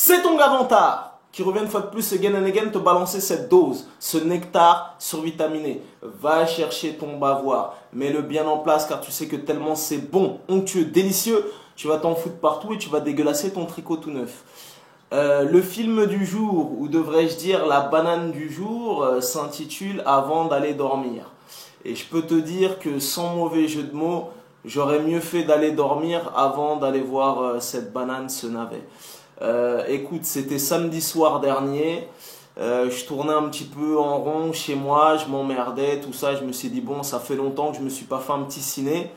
C'est ton Gavantard qui revient une fois de plus again and again te balancer cette dose, ce nectar survitaminé. Va chercher ton bavoir, mets-le bien en place car tu sais que tellement c'est bon, onctueux, délicieux, tu vas t'en foutre partout et tu vas dégueulasser ton tricot tout neuf. Le film du jour, ou devrais-je dire la banane du jour, s'intitule Avant d'aller dormir. Et je peux te dire que sans mauvais jeu de mots, j'aurais mieux fait d'aller dormir avant d'aller voir cette banane, ce navet. Écoute, c'était samedi soir dernier. Je tournais un petit peu en rond chez moi, je m'emmerdais, tout ça. Je me suis dit, bon, ça fait longtemps que je me suis pas fait un petit ciné.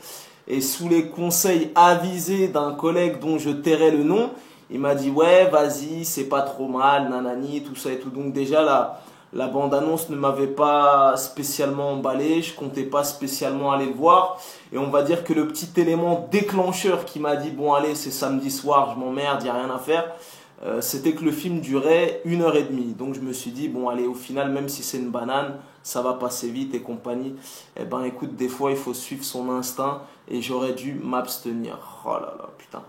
Et sous les conseils avisés d'un collègue dont je tairai le nom, il m'a dit, ouais, vas-y, c'est pas trop mal, nanani, tout ça et tout. Donc déjà, la bande-annonce ne m'avait pas spécialement emballé, je comptais pas spécialement aller le voir. Et on va dire que le petit élément déclencheur qui m'a dit, bon allez, c'est samedi soir, je m'emmerde, il n'y a rien à faire, c'était que le film durait 1h30. Donc je me suis dit, bon allez, au final, même si c'est une banane, ça va passer vite et compagnie. Eh ben écoute, des fois, il faut suivre son instinct et j'aurais dû m'abstenir. Oh là là, putain.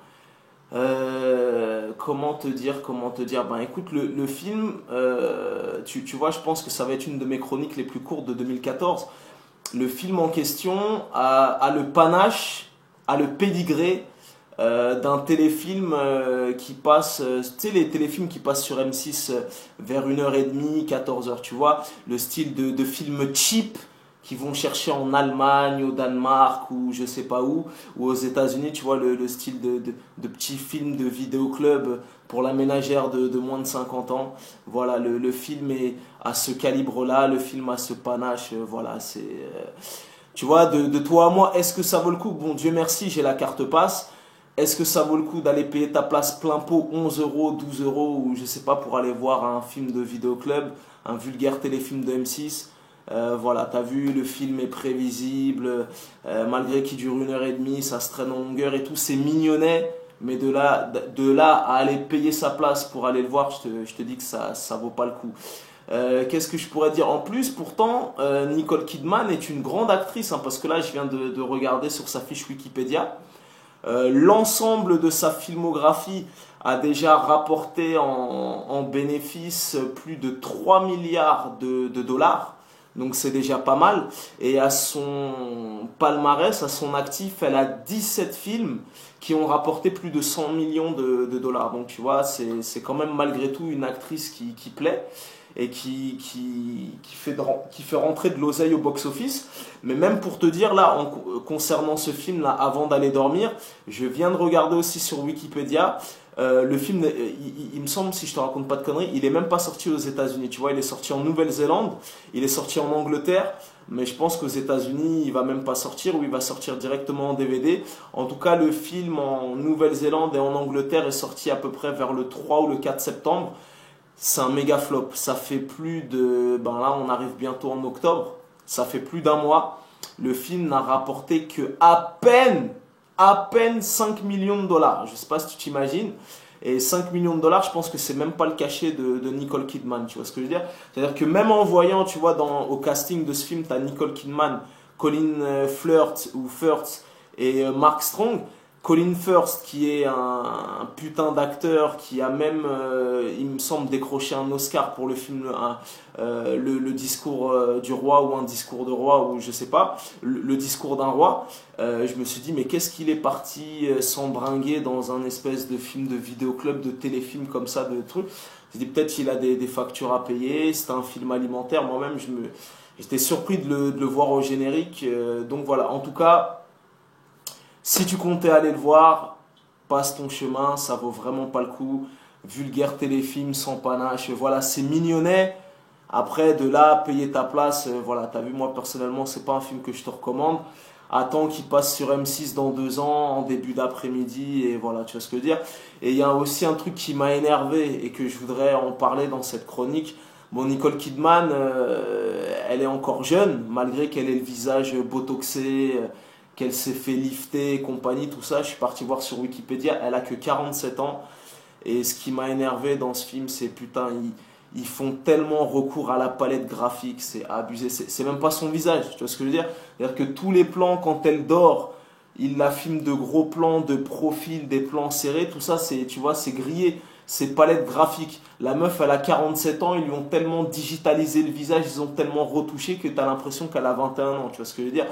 Comment te dire, ben écoute, le film, tu vois, je pense que ça va être une de mes chroniques les plus courtes de 2014. Le film en question a le panache, a le pédigré d'un téléfilm qui passe, tu sais, les téléfilms qui passent sur M6 vers 1h30, 14h, tu vois, le style de film cheap qui vont chercher en Allemagne, au Danemark ou je sais pas où, ou aux États-Unis, tu vois, le style de petits films de vidéoclub pour la ménagère de moins de 50 ans. Voilà, le film est à ce calibre-là, le film a ce panache, voilà, c'est... tu vois, de toi à moi, est-ce que ça vaut le coup? Bon, Dieu merci, j'ai la carte passe. Est-ce que ça vaut le coup d'aller payer ta place plein pot, 11 euros, 12 euros, ou je sais pas, pour aller voir un film de vidéoclub, un vulgaire téléfilm de M6? Voilà, t'as vu, le film est prévisible, malgré qu'il dure 1h30, ça se traîne en longueur et tout, c'est mignonnet, mais de là à aller payer sa place pour aller le voir, je te dis que ça vaut pas le coup. Qu'est-ce que je pourrais dire en plus? Pourtant, Nicole Kidman est une grande actrice, hein, parce que là, je viens de regarder sur sa fiche Wikipédia. L'ensemble de sa filmographie a déjà rapporté en bénéfice plus de 3 milliards de dollars. Donc c'est déjà pas mal. Et à son palmarès, à son actif, elle a 17 films qui ont rapporté plus de 100 millions de dollars. Donc tu vois, c'est quand même malgré tout une actrice qui plaît et qui fait rentrer de l'oseille au box-office. Mais même pour te dire, là, concernant ce film-là, avant d'aller dormir, je viens de regarder aussi sur Wikipédia. Le film, il me semble, si je te raconte pas de conneries, il est même pas sorti aux États-Unis. Tu vois, il est sorti en Nouvelle-Zélande, il est sorti en Angleterre, mais je pense qu'aux États-Unis, il va même pas sortir ou il va sortir directement en DVD. En tout cas, le film en Nouvelle-Zélande et en Angleterre est sorti à peu près vers le 3 ou le 4 septembre. C'est un méga flop. Ça fait plus de... Ben là, on arrive bientôt en octobre. Ça fait plus d'un mois. Le film n'a rapporté que à peine 5 millions de dollars. Je ne sais pas si tu t'imagines. Et 5 millions de dollars, je pense que c'est même pas le cachet de Nicole Kidman. Tu vois ce que je veux dire? C'est-à-dire que même en voyant, tu vois, au casting de ce film, tu as Nicole Kidman, Colin Firth et Mark Strong. Colin Firth, qui est un putain d'acteur, qui a même, il me semble, décroché un Oscar pour le film le discours du roi ou un discours de roi, ou je sais pas, le discours d'un roi. Je me suis dit, mais qu'est-ce qu'il est parti s'embringuer dans un espèce de film de vidéoclub, de téléfilm comme ça, de trucs. J'ai dit, peut-être qu'il a des factures à payer, c'est un film alimentaire. Moi-même, j'étais surpris de le voir au générique. Donc voilà, en tout cas... Si tu comptais aller le voir, passe ton chemin, ça vaut vraiment pas le coup. Vulgaire téléfilm sans panache, voilà, c'est mignonnet. Après, de là, payer ta place, voilà, t'as vu, moi personnellement, c'est pas un film que je te recommande. Attends qu'il passe sur M6 dans 2 ans, en début d'après-midi, et voilà, tu vois ce que je veux dire. Et il y a aussi un truc qui m'a énervé et que je voudrais en parler dans cette chronique. Bon, Nicole Kidman, elle est encore jeune, malgré qu'elle ait le visage botoxé, qu'elle s'est fait lifter et compagnie, tout ça. Je suis parti voir sur Wikipédia, elle a que 47 ans. Et ce qui m'a énervé dans ce film, c'est putain, ils font tellement recours à la palette graphique, c'est abusé. C'est même pas son visage, tu vois ce que je veux dire? C'est-à-dire que tous les plans, quand elle dort, ils la filment de gros plans, de profil, des plans serrés, tout ça, tu vois, c'est grillé. ces palettes graphiques. La meuf, elle a 47 ans, ils lui ont tellement digitalisé le visage, ils ont tellement retouché que tu as l'impression qu'elle a 21 ans. Tu vois ce que je veux dire?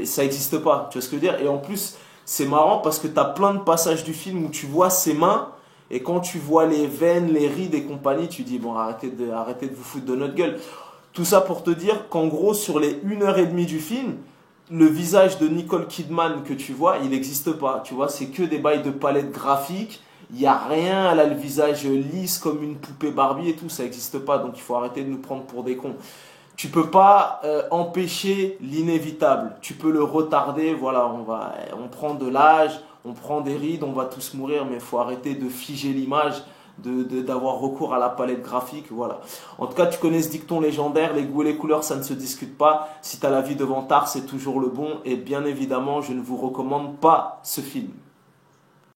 Ça n'existe pas. Tu vois ce que je veux dire? Et en plus, c'est marrant parce que tu as plein de passages du film où tu vois ses mains. Et quand tu vois les veines, les rides et compagnie, tu dis, bon, arrêtez de vous foutre de notre gueule. Tout ça pour te dire qu'en gros, sur les 1h30 du film, le visage de Nicole Kidman que tu vois, il n'existe pas. Tu vois, c'est que des bails de palette graphique. Il n'y a rien, elle a le visage lisse comme une poupée Barbie et tout, ça n'existe pas. Donc il faut arrêter de nous prendre pour des cons. Tu peux pas empêcher l'inévitable. Tu peux le retarder. Voilà, on prend de l'âge, on prend des rides, on va tous mourir, mais il faut arrêter de figer l'image, d'avoir recours à la palette graphique. Voilà. En tout cas, tu connais ce dicton légendaire, les goûts et les couleurs, ça ne se discute pas. Si tu as la vie devant tard, c'est toujours le bon. Et bien évidemment, je ne vous recommande pas ce film.